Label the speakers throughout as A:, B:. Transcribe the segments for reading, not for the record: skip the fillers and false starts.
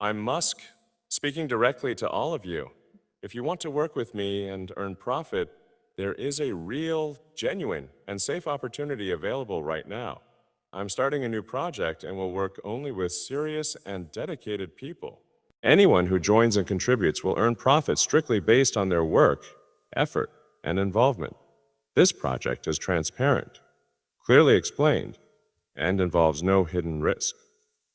A: I'm Musk, speaking directly to all of you. If you want to work with me and earn profit, there is a real, genuine, and safe opportunity available right now. I'm starting a new project and will work only with serious and dedicated people. Anyone who joins and contributes will earn profit strictly based on their work, effort, and involvement. This project is transparent, clearly explained, and involves no hidden risk.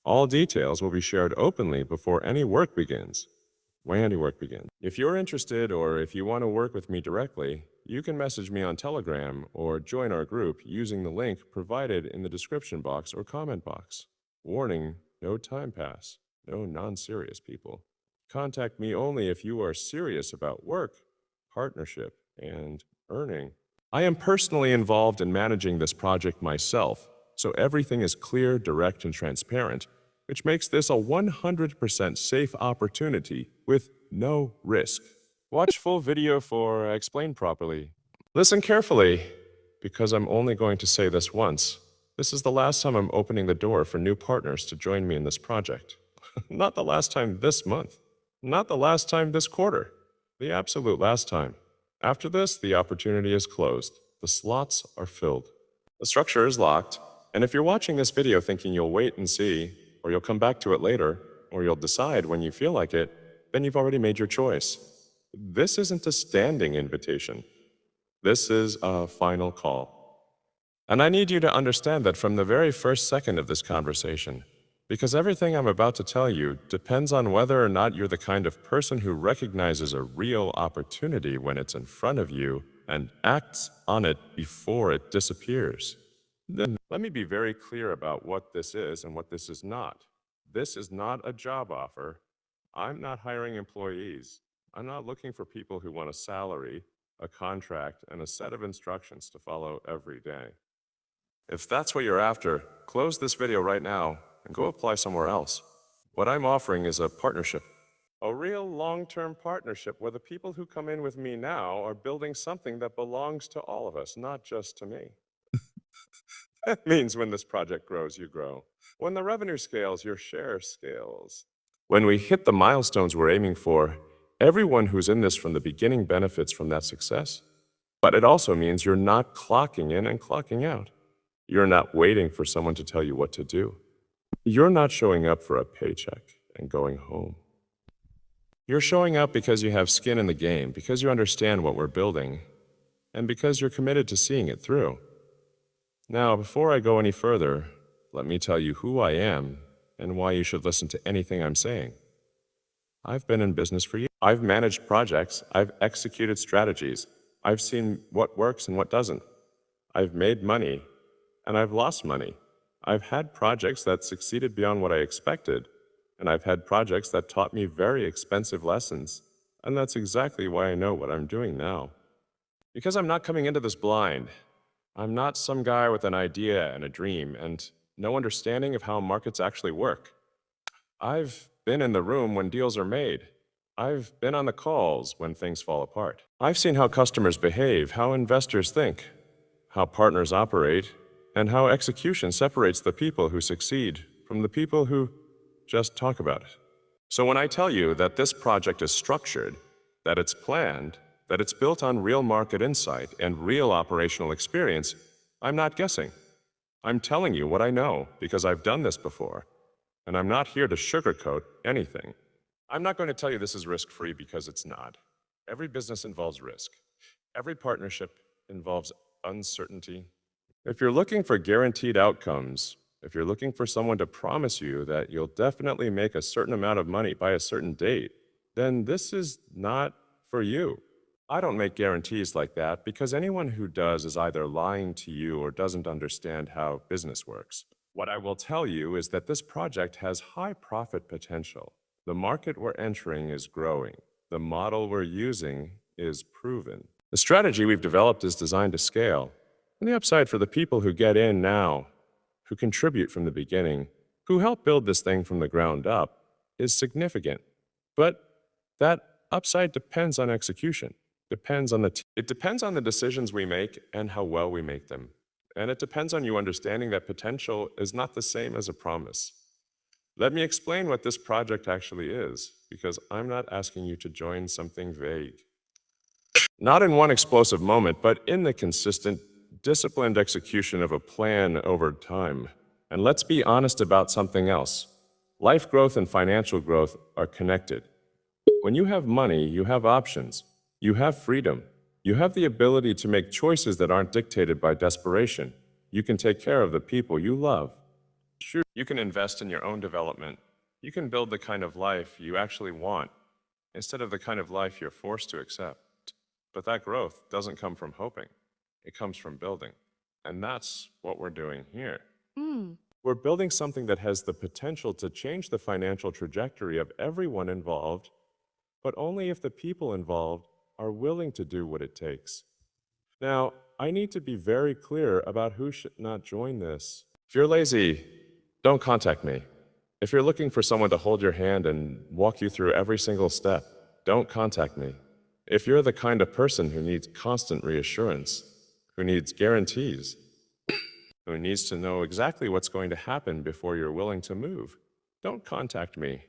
A: All details will be shared openly before any work begins, when any work begins. If you're interested or if you want to work with me directly, you can message me on Telegram or join our group using the link provided in the description box or comment box. Warning, no time pass, no non-serious people. Contact me only if you are serious about work, partnership, and earning. I am personally involved in managing this project myself, so everything is clear, direct, and transparent, which makes this a 100% safe opportunity with no risk. Watch full video for explain properly. Listen carefully, because I'm only going to say this once. This is the last time I'm opening the door for new partners to join me in this project. Not the last time this month. Not the last time this quarter. The absolute last time. After this, the opportunity is closed. The slots are filled. The structure is locked, and if you're watching this video thinking you'll wait and see, or you'll come back to it later, or you'll decide when you feel like it, then you've already made your choice. This isn't a standing invitation. This is a final call. And I need you to understand that from the very first second of this conversation, because everything I'm about to tell you depends on whether or not you're the kind of person who recognizes a real opportunity when it's in front of you and acts on it before it disappears. Then let me be very clear about what this is and what this is not. This is not a job offer. I'm not hiring employees. I'm not looking for people who want a salary, a contract, and a set of instructions to follow every day. If that's what you're after, close this video right now and go apply somewhere else. What I'm offering is a partnership. A real long-term partnership where the people who come in with me now are building something that belongs to all of us, not just to me. That means when this project grows, you grow. When the revenue scales, your share scales. When we hit the milestones we're aiming for, everyone who's in this from the beginning benefits from that success. But it also means you're not clocking in and clocking out. You're not waiting for someone to tell you what to do. You're not showing up for a paycheck and going home. You're showing up because you have skin in the game, because you understand what we're building, and because you're committed to seeing it through. Now, before I go any further, let me tell you who I am and why you should listen to anything I'm saying. I've been in business for years. I've managed projects, I've executed strategies, I've seen what works and what doesn't. I've made money, and I've lost money. I've had projects that succeeded beyond what I expected, and I've had projects that taught me very expensive lessons, and that's exactly why I know what I'm doing now. Because I'm not coming into this blind. I'm not some guy with an idea and a dream and no understanding of how markets actually work. I've been in the room when deals are made. I've been on the calls when things fall apart. I've seen how customers behave, how investors think, how partners operate, and how execution separates the people who succeed from the people who just talk about it. So when I tell you that this project is structured, that it's planned, that it's built on real market insight and real operational experience, I'm not guessing. I'm telling you what I know because I've done this before, and I'm not here to sugarcoat anything. I'm not going to tell you this is risk-free because it's not. Every business involves risk. Every partnership involves uncertainty. If you're looking for guaranteed outcomes, if you're looking for someone to promise you that you'll definitely make a certain amount of money by a certain date, then this is not for you. I don't make guarantees like that because anyone who does is either lying to you or doesn't understand how business works. What I will tell you is that this project has high profit potential. The market we're entering is growing. The model we're using is proven. The strategy we've developed is designed to scale. And the upside for the people who get in now, who contribute from the beginning, who help build this thing from the ground up, is significant. But that upside depends on execution. It depends on the decisions we make and how well we make them. And it depends on you understanding that potential is not the same as a promise. Let me explain what this project actually is, because I'm not asking you to join something vague. Not in one explosive moment, but in the consistent, disciplined execution of a plan over time. And let's be honest about something else. Life growth and financial growth are connected. When you have money, you have options. You have freedom. You have the ability to make choices that aren't dictated by desperation. You can take care of the people you love. Sure, you can invest in your own development. You can build the kind of life you actually want instead of the kind of life you're forced to accept. But that growth doesn't come from hoping. It comes from building. And that's what we're doing here. We're building something that has the potential to change the financial trajectory of everyone involved, but only if the people involved are willing to do what it takes. Now, I need to be very clear about who should not join this. If you're lazy, don't contact me. If you're looking for someone to hold your hand and walk you through every single step, don't contact me. If you're the kind of person who needs constant reassurance, who needs guarantees, who needs to know exactly what's going to happen before you're willing to move, don't contact me.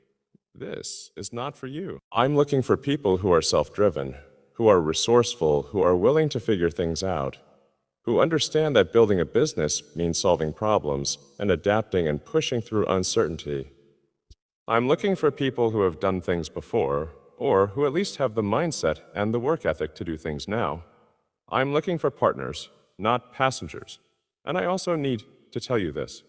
A: This is not for you. I'm looking for people who are self-driven, who are resourceful, who are willing to figure things out, who understand that building a business means solving problems and adapting and pushing through uncertainty. I'm looking for people who have done things before, or who at least have the mindset and the work ethic to do things now. I'm looking for partners, not passengers. And I also need to tell you this.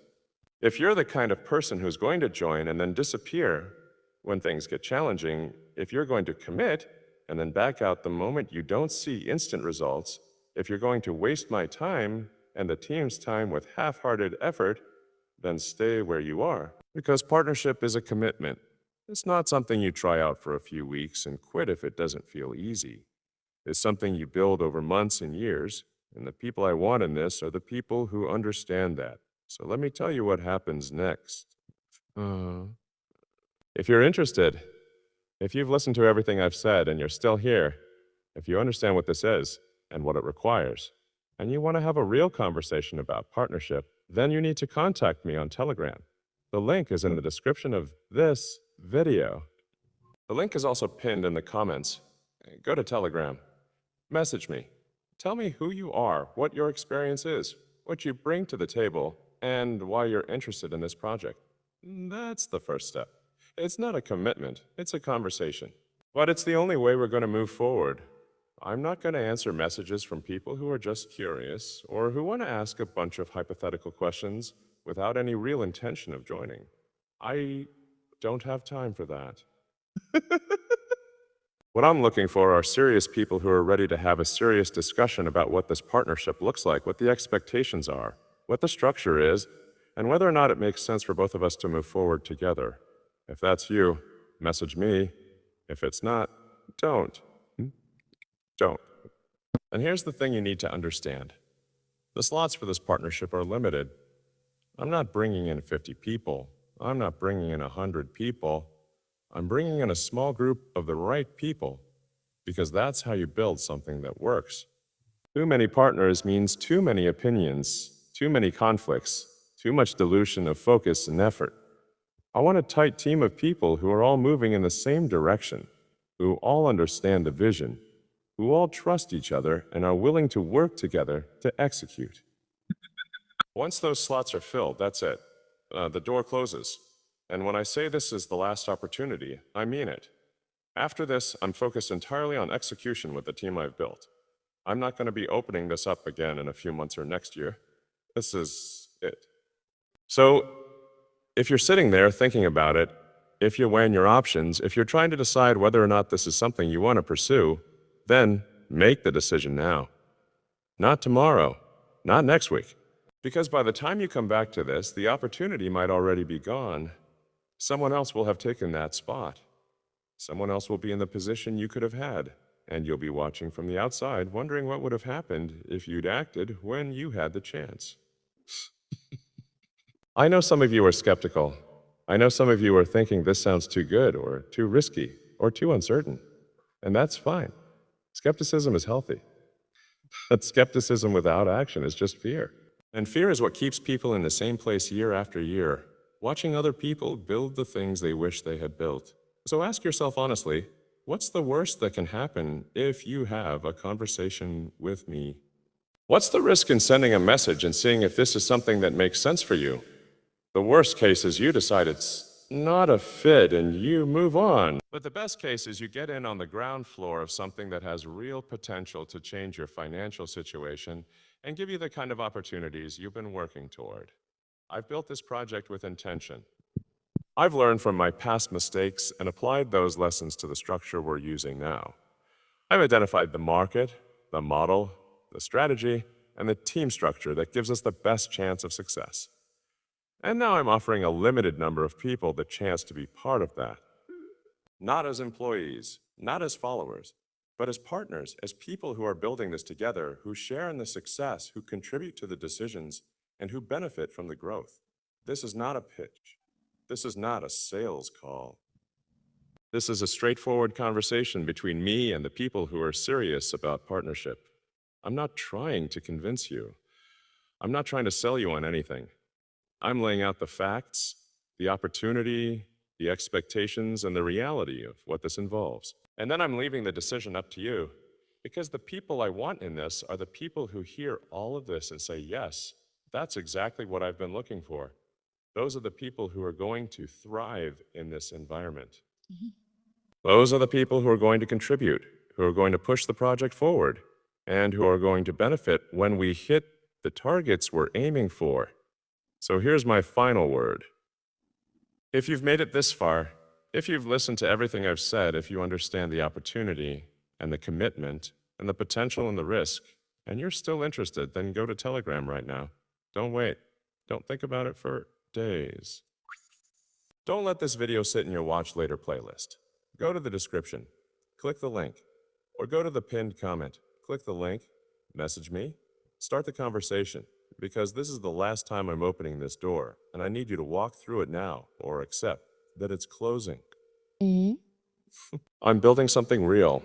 A: If you're the kind of person who's going to join and then disappear when things get challenging, if you're going to commit and then back out the moment you don't see instant results, if you're going to waste my time and the team's time with half-hearted effort, then stay where you are. Because partnership is a commitment. It's not something you try out for a few weeks and quit if it doesn't feel easy. It's something you build over months and years, and the people I want in this are the people who understand that. So let me tell you what happens next. If you're interested, if you've listened to everything I've said and you're still here, if you understand what this is and what it requires, and you want to have a real conversation about partnership, then you need to contact me on Telegram. The link is in the description of this video. The link is also pinned in the comments. Go to Telegram. Message me. Tell me who you are, what your experience is, what you bring to the table, and why you're interested in this project. That's the first step. It's not a commitment, it's a conversation. But it's the only way we're going to move forward. I'm not going to answer messages from people who are just curious or who want to ask a bunch of hypothetical questions without any real intention of joining. I don't have time for that. What I'm looking for are serious people who are ready to have a serious discussion about what this partnership looks like, what the expectations are, what the structure is, and whether or not it makes sense for both of us to move forward together. If that's you, message me. If it's not, don't. Don't. And here's the thing you need to understand. The slots for this partnership are limited. I'm not bringing in 50 people. I'm not bringing in 100 people. I'm bringing in a small group of the right people, because that's how you build something that works. Too many partners means too many opinions, too many conflicts, too much dilution of focus and effort. I want a tight team of people who are all moving in the same direction, who all understand the vision, who all trust each other and are willing to work together to execute. Once those slots are filled, that's it. The door closes. And when I say this is the last opportunity, I mean it. After this, I'm focused entirely on execution with the team I've built. I'm not going to be opening this up again in a few months or next year. This is it. So, if you're sitting there thinking about it, if you're weighing your options, if you're trying to decide whether or not this is something you want to pursue, then make the decision now. Not tomorrow, not next week. Because by the time you come back to this, the opportunity might already be gone. Someone else will have taken that spot. Someone else will be in the position you could have had, and you'll be watching from the outside, wondering what would have happened if you'd acted when you had the chance. I know some of you are skeptical. I know some of you are thinking this sounds too good, or too risky, or too uncertain. And that's fine. Skepticism is healthy. But skepticism without action is just fear. And fear is what keeps people in the same place year after year, watching other people build the things they wish they had built. So ask yourself honestly, what's the worst that can happen if you have a conversation with me? What's the risk in sending a message and seeing if this is something that makes sense for you? The worst case is you decide it's not a fit and you move on. But the best case is you get in on the ground floor of something that has real potential to change your financial situation and give you the kind of opportunities you've been working toward. I've built this project with intention. I've learned from my past mistakes and applied those lessons to the structure we're using now. I've identified the market, the model, the strategy, and the team structure that gives us the best chance of success. And now I'm offering a limited number of people the chance to be part of that. Not as employees, not as followers, but as partners, as people who are building this together, who share in the success, who contribute to the decisions, and who benefit from the growth. This is not a pitch. This is not a sales call. This is a straightforward conversation between me and the people who are serious about partnership. I'm not trying to convince you. I'm not trying to sell you on anything. I'm laying out the facts, the opportunity, the expectations, and the reality of what this involves. And then I'm leaving the decision up to you, because the people I want in this are the people who hear all of this and say, yes, that's exactly what I've been looking for. Those are the people who are going to thrive in this environment. Those are the people who are going to contribute, who are going to push the project forward, and who are going to benefit when we hit the targets we're aiming for. So here's my final word. If you've made it this far, if you've listened to everything I've said, if you understand the opportunity and the commitment and the potential and the risk, and you're still interested, then go to Telegram right now. Don't wait. Don't think about it for days. Don't let this video sit in your watch later playlist. Go to the description, click the link, or go to the pinned comment. Click the link, message me, start the conversation, because this is the last time I'm opening this door, and I need you to walk through it now or accept that it's closing. I'm building something real.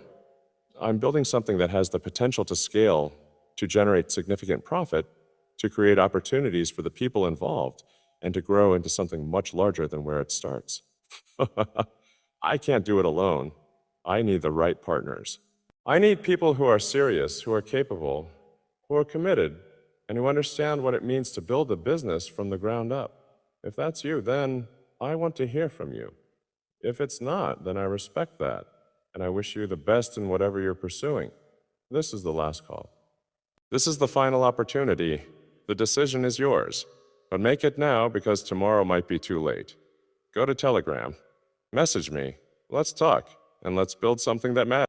A: I'm building something that has the potential to scale, to generate significant profit, to create opportunities for the people involved, and to grow into something much larger than where it starts. I can't do it alone. I need the right partners. I need people who are serious, who are capable, who are committed, and who understand what it means to build a business from the ground up. If that's you, then I want to hear from you. If it's not, then I respect that, and I wish you the best in whatever you're pursuing. This is the last call. This is the final opportunity. The decision is yours, but make it now because tomorrow might be too late. Go to Telegram, message me, let's talk, and let's build something that matters.